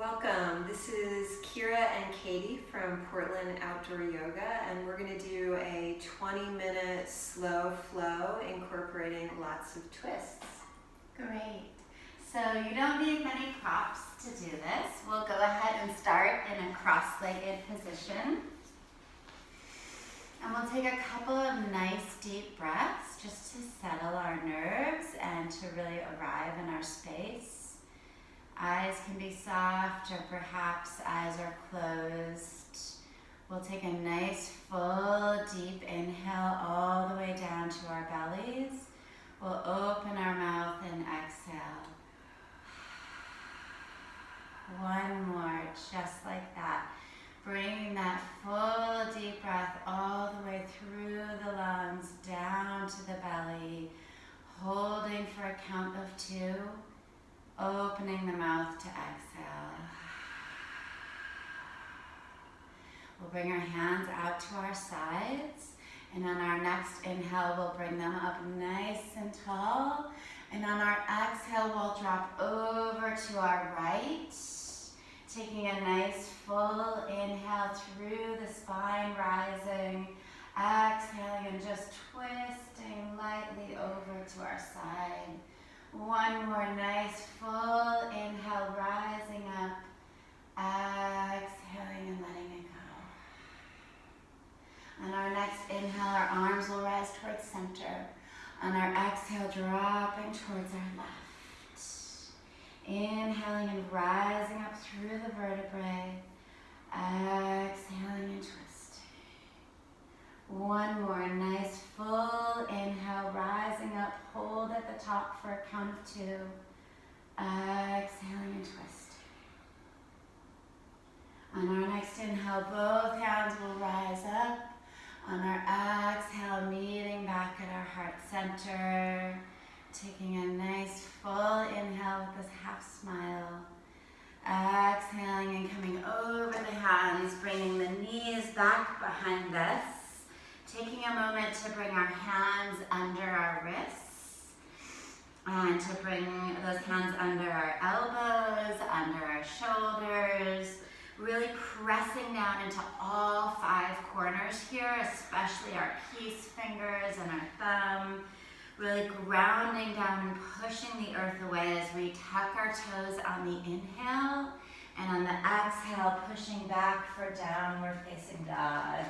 Welcome. This is Kyra and Katie from Portland Outdoor Yoga, and we're going to do a 20-minute slow flow incorporating lots of twists. Great. So you don't need many props to do this. We'll go ahead and start in a cross-legged position. And we'll take a couple of nice deep breaths just to settle our nerves and to really arrive in our space. Eyes can be soft, or perhaps eyes are closed. We'll take a nice full deep inhale all the way down to our bellies. We'll open our mouth and exhale. One more, just like that. Bringing that full deep breath all the way through the lungs, down to the belly. Holding for a count of 2. Opening the mouth to exhale. We'll bring our hands out to our sides, and on our next inhale, we'll bring them up nice and tall. And on our exhale, we'll drop over to our right, taking a nice full inhale through the spine, rising, exhaling, and just twisting lightly over to our side. One more nice full inhale, rising up, exhaling and letting it go. On our next inhale, our arms will rise towards center. On our exhale, dropping towards our left. Inhaling and rising up through the vertebrae, exhaling and twisting. One more nice full inhale, rising up, hold at the top for a count of 2. Exhaling and twisting. On our next inhale, both hands will rise up. On our exhale, meeting back at our heart center. Taking a nice full inhale with this half smile. Exhaling and coming over the hands, bringing the knees back behind us. Taking a moment to bring our hands under our wrists and to bring those hands under our elbows, under our shoulders, really pressing down into all 5 corners here, especially our peace fingers and our thumb, really grounding down and pushing the earth away as we tuck our toes on the inhale, and on the exhale, pushing back for downward facing dog.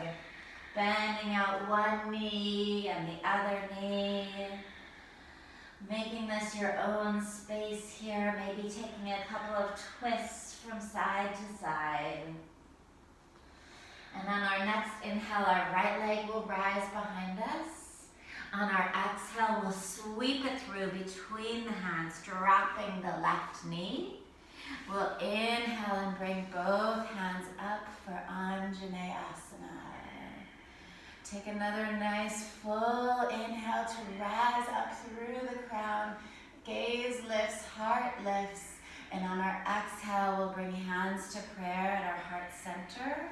Bending out one knee and the other knee. Making this your own space here. Maybe taking a couple of twists from side to side. And on our next inhale, our right leg will rise behind us. On our exhale, we'll sweep it through between the hands, dropping the left knee. We'll inhale and bring both hands up for Anjaneyasana. Take another nice full inhale to rise up through the crown. Gaze lifts, heart lifts. And on our exhale, we'll bring hands to prayer at our heart center.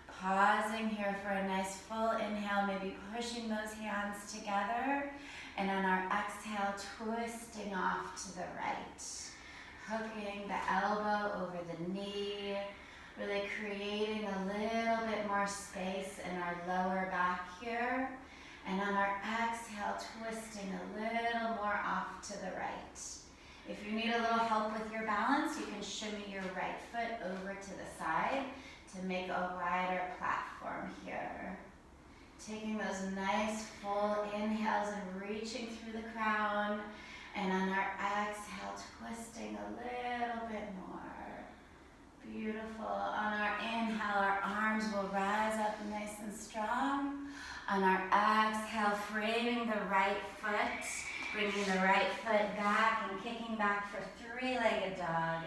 Pausing here for a nice full inhale, maybe pushing those hands together. And on our exhale, twisting off to the right. Hooking the elbow over the knee. Really creating a little bit more space in our lower back here. And on our exhale, twisting a little more off to the right. If you need a little help with your balance, you can shimmy your right foot over to the side to make a wider platform here. Taking those nice full inhales and reaching through the crown. And on our exhale, twisting a little bit more. Beautiful. On our inhale, our arms will rise up nice and strong. On our exhale, framing the right foot, bringing the right foot back and kicking back for 3-legged dog.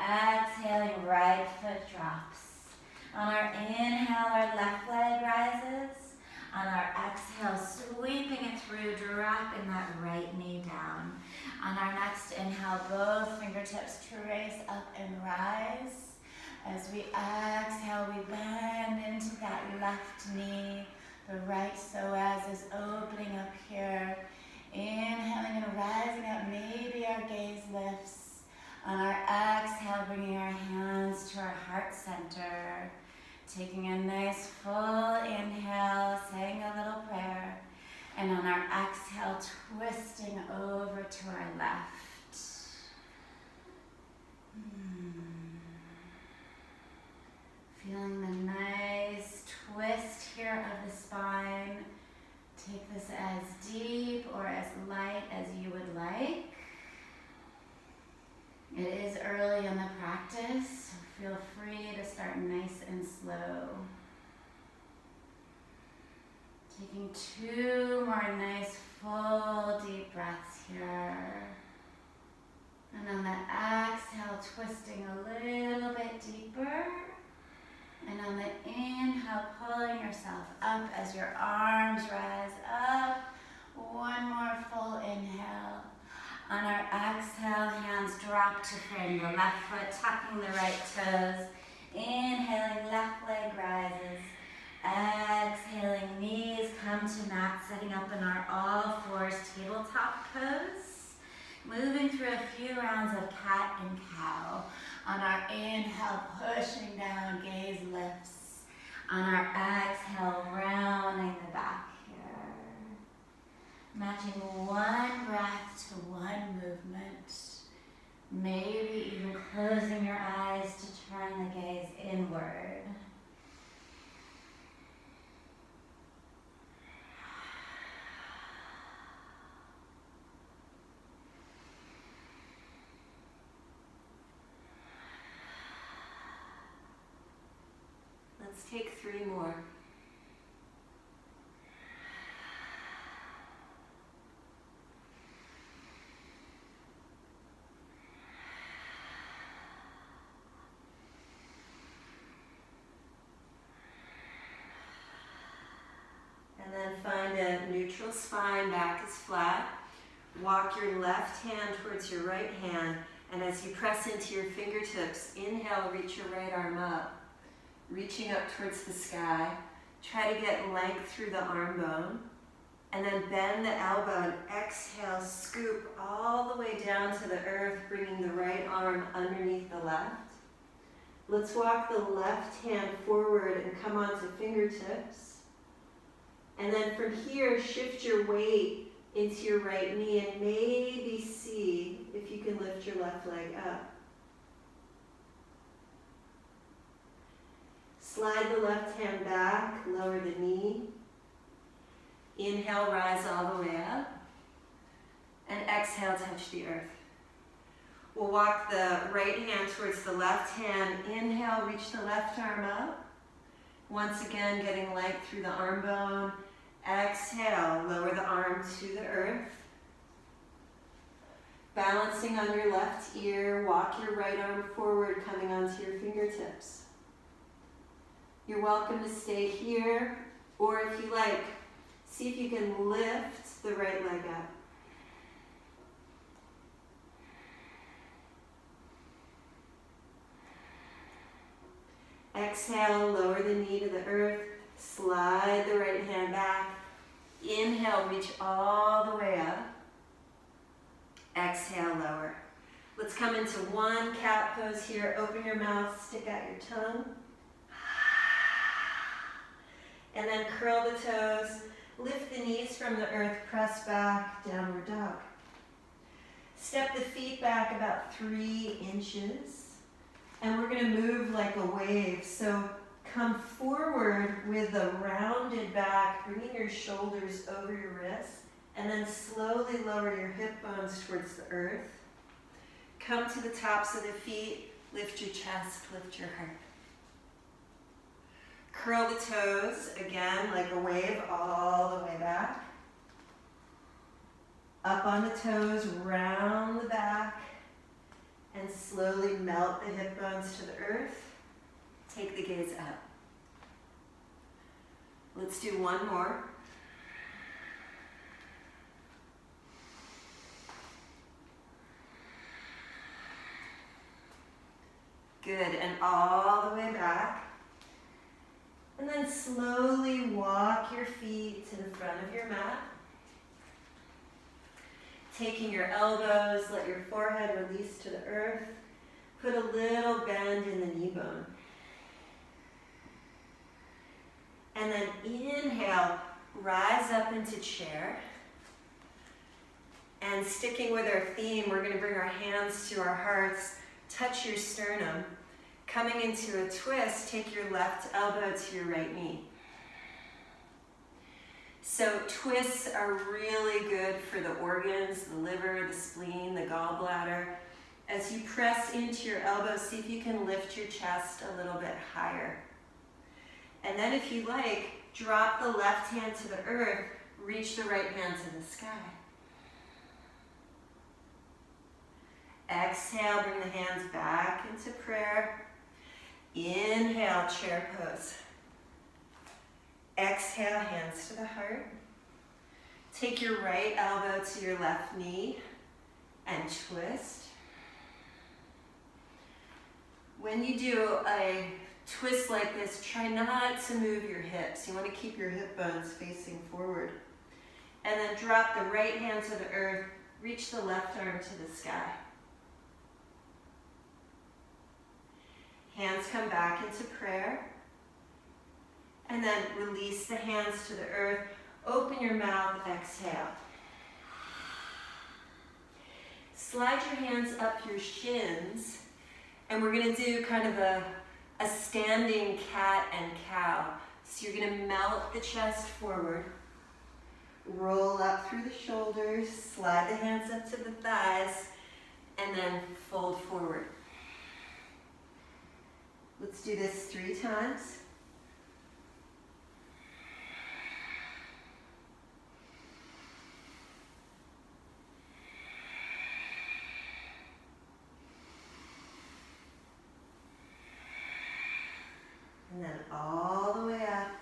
Exhaling, right foot drops. On our inhale, our left leg rises. On our exhale, sweeping it through, dropping that right knee down. On our next inhale, both fingertips trace up and rise. As we exhale, we bend into that left knee. The right psoas is opening up here. Inhaling and rising up, maybe our gaze lifts. On our exhale, bringing our hands to our heart center, taking a nice full inhale, saying a little prayer, and on our exhale, twisting over to our left. Feeling the nice twist here of the spine. Take this as deep or as light as you would like. It is early in the practice, so feel free to start nice and slow. Taking 2 more nice full deep breaths here. And on the exhale, twisting a little bit deeper. And on the inhale, pulling yourself up as your arms rise up. 1 more full inhale. On our exhale, hands drop to frame the left foot, tucking the right toes. Inhaling, left leg rises. Exhaling, knees come to mat, setting up in our all fours tabletop pose. Moving through a few rounds of cat and cow. On our inhale, pushing down, gaze lifts. On our exhale, rounding the back here. Matching 1 breath to 1 movement. Maybe even closing your eyes to turn the gaze inward. Let's take 3 more. And then find a neutral spine, back is flat. Walk your left hand towards your right hand, and as you press into your fingertips, inhale, reach your right arm up. Reaching up towards the sky. Try to get length through the arm bone. And then bend the elbow and exhale, scoop all the way down to the earth, bringing the right arm underneath the left. Let's walk the left hand forward and come onto fingertips. And then from here, shift your weight into your right knee and maybe see if you can lift your left leg up. Slide the left hand back, lower the knee. Inhale, rise all the way up. And exhale, touch the earth. We'll walk the right hand towards the left hand. Inhale, reach the left arm up. Once again, getting length through the arm bone. Exhale, lower the arm to the earth. Balancing on your left ear, walk your right arm forward, coming onto your fingertips. You're welcome to stay here, or if you like, see if you can lift the right leg up. Exhale, lower the knee to the earth, slide the right hand back. Inhale, reach all the way up. Exhale, lower. Let's come into 1 cat pose here. Open your mouth, stick out your tongue. And then curl the toes, lift the knees from the earth, press back, downward dog. Step the feet back about 3 inches. And we're gonna move like a wave. So come forward with a rounded back, bringing your shoulders over your wrists, and then slowly lower your hip bones towards the earth. Come to the tops of the feet, lift your chest, lift your heart. Curl the toes, again, like a wave all the way back. Up on the toes, round the back, and slowly melt the hip bones to the earth. Take the gaze up. Let's do 1 more. Good, and all the way back. And then slowly walk your feet to the front of your mat. Taking your elbows, let your forehead release to the earth. Put a little bend in the knee bone. And then inhale, rise up into chair. And sticking with our theme, we're going to bring our hands to our hearts, touch your sternum. Coming into a twist, take your left elbow to your right knee. So twists are really good for the organs, the liver, the spleen, the gallbladder. As you press into your elbow, see if you can lift your chest a little bit higher. And then if you like, drop the left hand to the earth, reach the right hand to the sky. Exhale, bring the hands back into prayer. Inhale, chair pose. Exhale, hands to the heart. Take your right elbow to your left knee and twist. When you do a twist like this, try not to move your hips. You want to keep your hip bones facing forward. And then drop the right hand to the earth, reach the left arm to the sky. Hands come back into prayer. And then release the hands to the earth. Open your mouth, exhale. Slide your hands up your shins. And we're going to do kind of a standing cat and cow. So you're going to melt the chest forward. Roll up through the shoulders. Slide the hands up to the thighs. And then fold forward. Let's do this 3 times. And then all the way up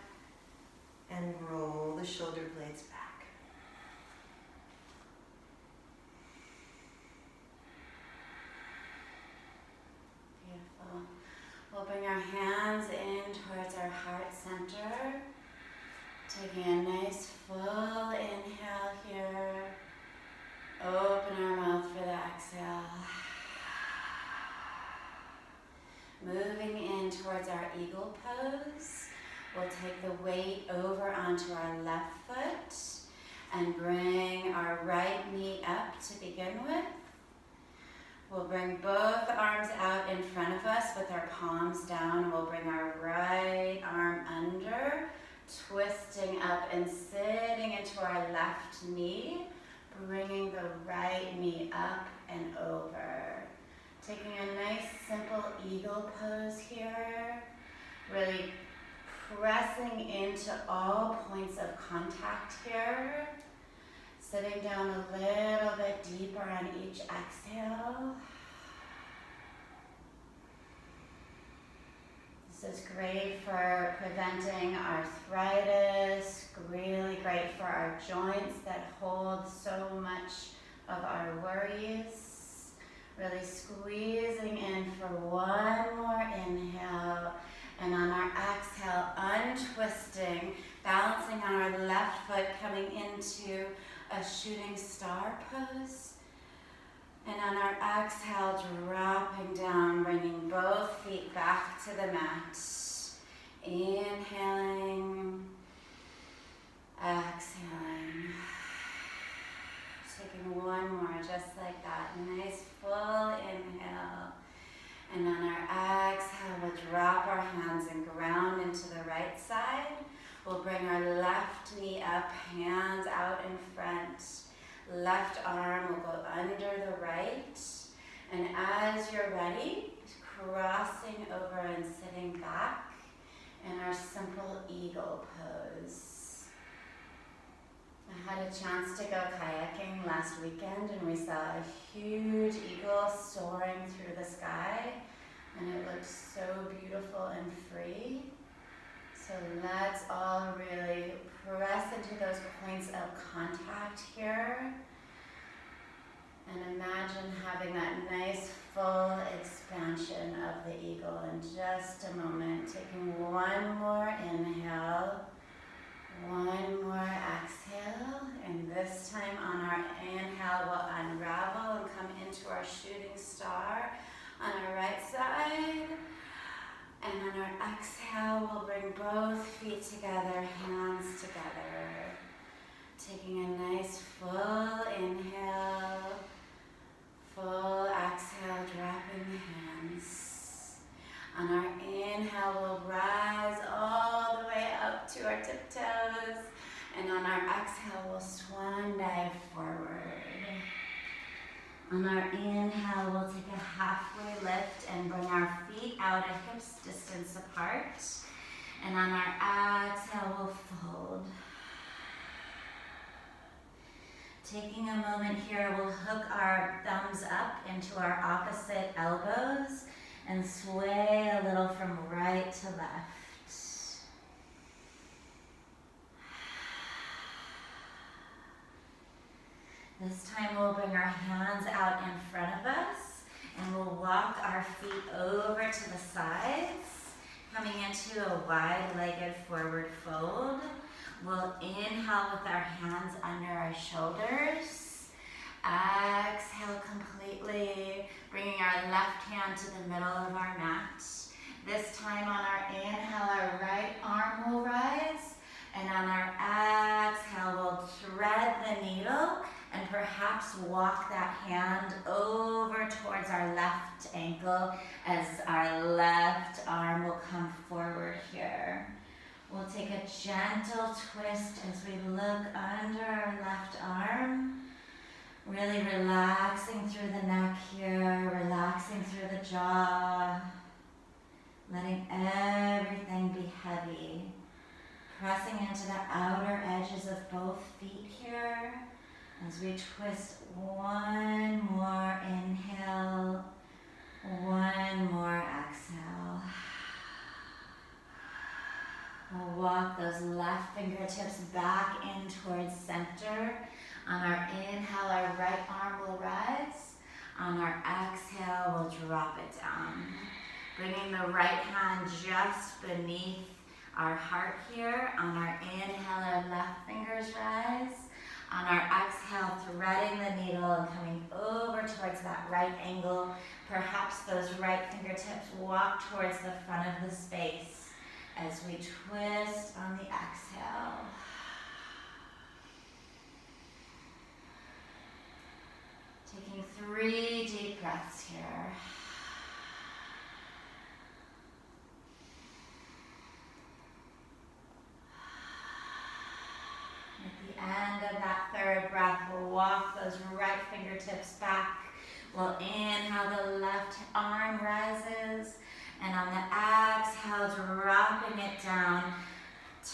and roll the shoulder blades back. Beautiful. We'll bring our hands in towards our heart center. Taking a nice full inhale here. Open our mouth for the exhale. Moving in towards our eagle pose, we'll take the weight over onto our left foot and bring our right knee up to begin with. We'll bring both arms out in front of us with our palms down. We'll bring our right arm under, twisting up and sitting into our left knee, bringing the right knee up and over. Taking a nice simple eagle pose here, really pressing into all points of contact here. Sitting down a little bit deeper on each exhale. This is great for preventing arthritis, really great for our joints that hold so much of our worries. Really squeezing in for one more inhale. And on our exhale, untwisting, balancing on our left foot, coming into a shooting star pose. And on our exhale, dropping down, bringing both feet back to the mat. Inhaling, exhaling. Taking one more, just like that. Nice full inhale. And on our exhale, we'll drop our hands and ground into the right side. We'll bring our left knee up, hands out in front. Left arm will go under the right. And as you're ready, crossing over and sitting back in our simple eagle pose. I had a chance to go kayaking last weekend and we saw a huge eagle soaring through the sky, and it looked so beautiful and free. So let's all really press into those points of contact here and imagine having that nice full expansion of the eagle in just a moment. Taking one more inhale. One more exhale, and this time on our inhale we'll unravel and come into our shooting star. on our right side. And on our exhale, we'll bring both feet together, hands together. Taking a nice full inhale, full exhale, dropping the hands. On our inhale, we'll rise all the way up to our tiptoes. And on our exhale, we'll swan dive forward. On our inhale, we'll take a halfway lift and bring our feet out at hips distance apart. And on our exhale, we'll fold. Taking a moment here, we'll hook our thumbs up into our opposite elbows and sway a little from right to left. This time we'll bring our hands out in front of us and we'll walk our feet over to the sides, coming into a wide-legged forward fold. We'll inhale with our hands under our shoulders. Exhale completely, bringing our left hand to the middle of our mat. This time on our inhale, our right arm will rise, and on our exhale, we'll thread the needle and perhaps walk that hand over towards our left ankle as our left arm will come forward here. We'll take a gentle twist as we look under our left arm, really relaxing through the neck here, relaxing through the jaw, letting everything be heavy, pressing into the outer edges of both feet here as we twist one more inhale, one more exhale. We'll walk those left fingertips back in towards center. On our inhale, our right arm will rise. On our exhale, we'll drop it down. Bringing the right hand just beneath our heart here. On our inhale, our left fingers rise. On our exhale, threading the needle and coming over towards that right angle. Perhaps those right fingertips walk towards the front of the space as we twist on the exhale. Taking 3 deep breaths here. At the end of that third breath, we'll walk those right fingertips back. We'll inhale, the left arm rises. And on the exhale, dropping it down,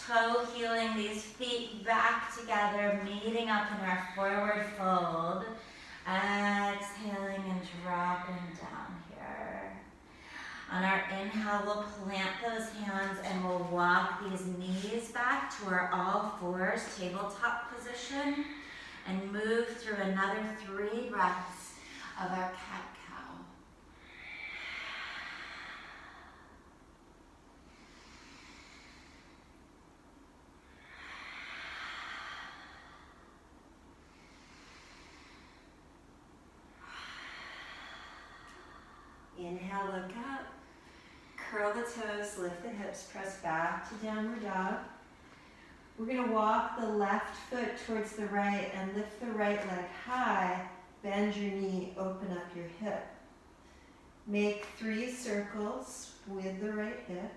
toe heeling these feet back together, meeting up in our forward fold. Exhaling and dropping down here. On our inhale, we'll plant those hands and we'll walk these knees back to our all fours tabletop position and move through another 3 breaths of our cat. Inhale, look up. Curl the toes, lift the hips, press back to downward dog. We're going to walk the left foot towards the right and lift the right leg high. Bend your knee, open up your hip. Make 3 circles with the right hip.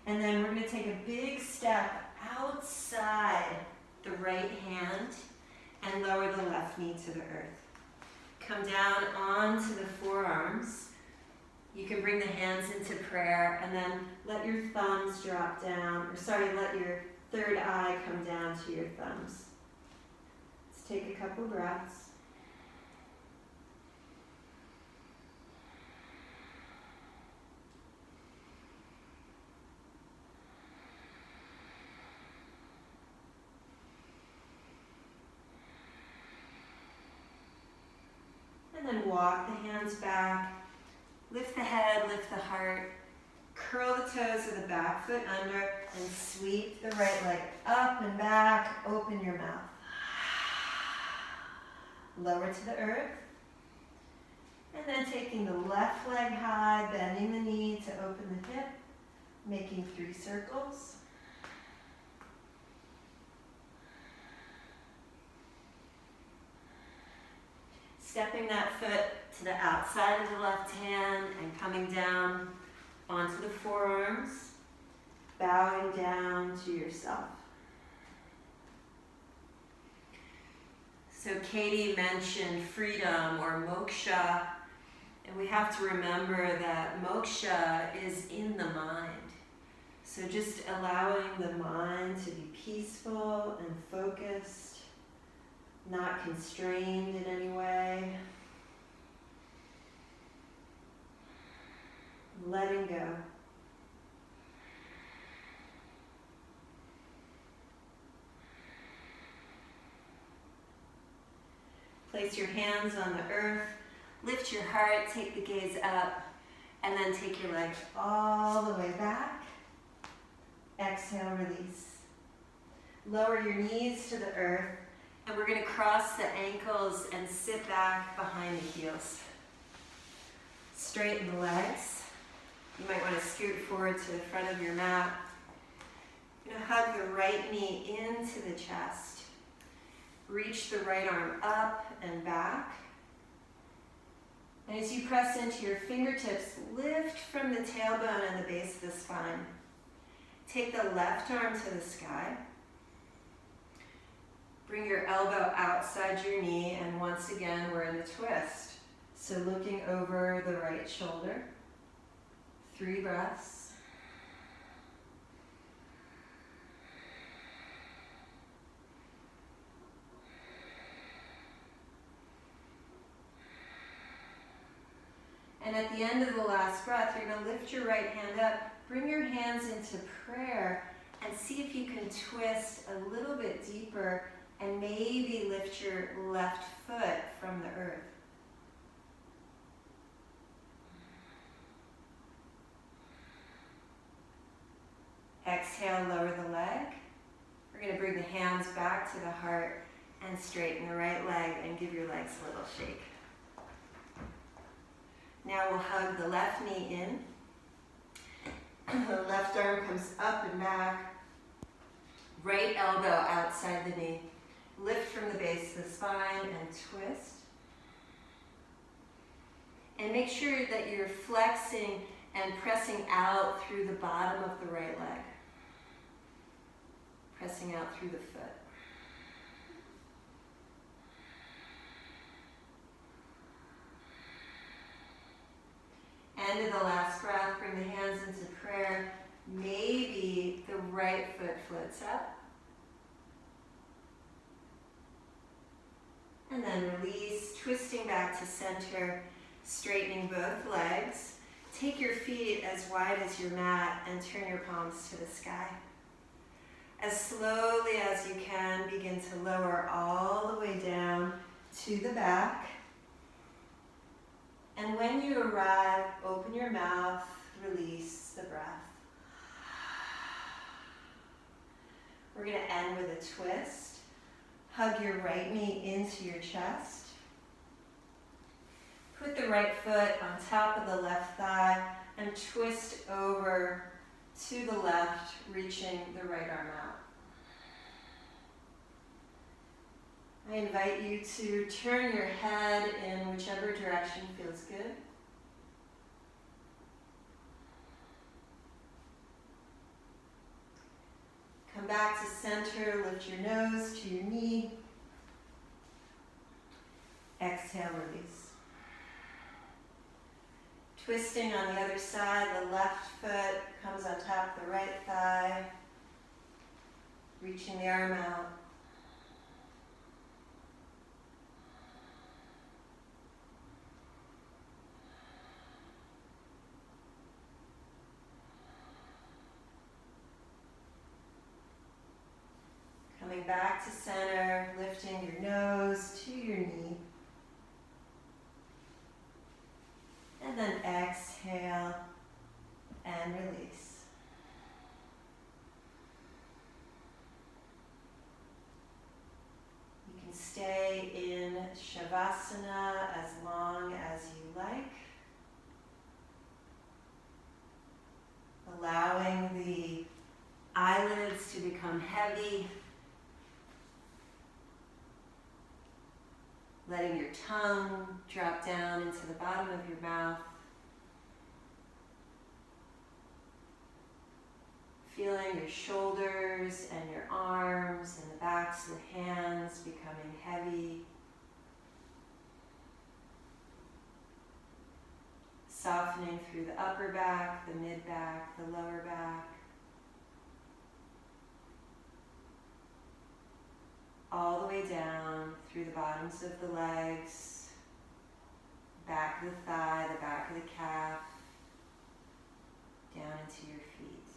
And then we're going to take a big step outside the right hand and lower the left knee to the earth. Come down onto the forearms. You can bring the hands into prayer and then let your thumbs drop down, let your third eye come down to your thumbs. Let's take a couple breaths. And then walk the hands back, lift the head, lift the heart, curl the toes of the back foot under, and sweep the right leg up and back, open your mouth. lower to the earth. And then taking the left leg high, bending the knee to open the hip, making 3 circles. Stepping that foot to the outside of the left hand and coming down onto the forearms, bowing down to yourself. So Katie mentioned freedom or moksha, and we have to remember that moksha is in the mind. So just allowing the mind to be peaceful and focused, not constrained in any way. Letting go. Place your hands on the earth, lift your heart, take the gaze up, and then take your legs all the way back. Exhale, release. Lower your knees to the earth, and we're going to cross the ankles and sit back behind the heels. Straighten the legs. You might want to scoot forward to the front of your mat. You're going to hug the right knee into the chest. Reach the right arm up and back. And as you press into your fingertips, lift from the tailbone and the base of the spine. Take the left arm to the sky. Bring your elbow outside your knee, and once again, we're in the twist. So looking over the right shoulder. 3 breaths. And at the end of the last breath, you're going to lift your right hand up, bring your hands into prayer, and see if you can twist a little bit deeper and maybe lift your left foot from the earth. Exhale, lower the leg. We're going to bring the hands back to the heart and straighten the right leg and give your legs a little shake. Now we'll hug the left knee in. The left arm comes up and back. Right elbow outside the knee. Lift from the base of the spine and twist. And make sure that you're flexing and pressing out through the bottom of the right leg. Pressing out through the foot. End of the last breath, bring the hands into prayer. Maybe the right foot floats up. And then release, twisting back to center, straightening both legs. Take your feet as wide as your mat and turn your palms to the sky. As slowly as you can, begin to lower all the way down to the back. And when you arrive, open your mouth, release the breath. We're going to end with a twist. Hug your right knee into your chest. Put the right foot on top of the left thigh and twist over to the left, reaching the right arm out. I invite you to turn your head in whichever direction feels good. Come back to center, lift your nose to your knee. Exhale, release. Twisting on the other side, the left foot comes on top of the right thigh, reaching the arm out. Coming back to center, lifting your nose to your knee. And then exhale and release. You can stay in Shavasana Shavasana as long as you like. Allowing the eyelids to become heavy. Letting your tongue drop down into the bottom of your mouth. Feeling your shoulders and your arms and the backs of the hands becoming heavy. Softening through the upper back, the mid back, the lower back. All the way down through the bottoms of the legs, back of the thigh, the back of the calf, down into your feet.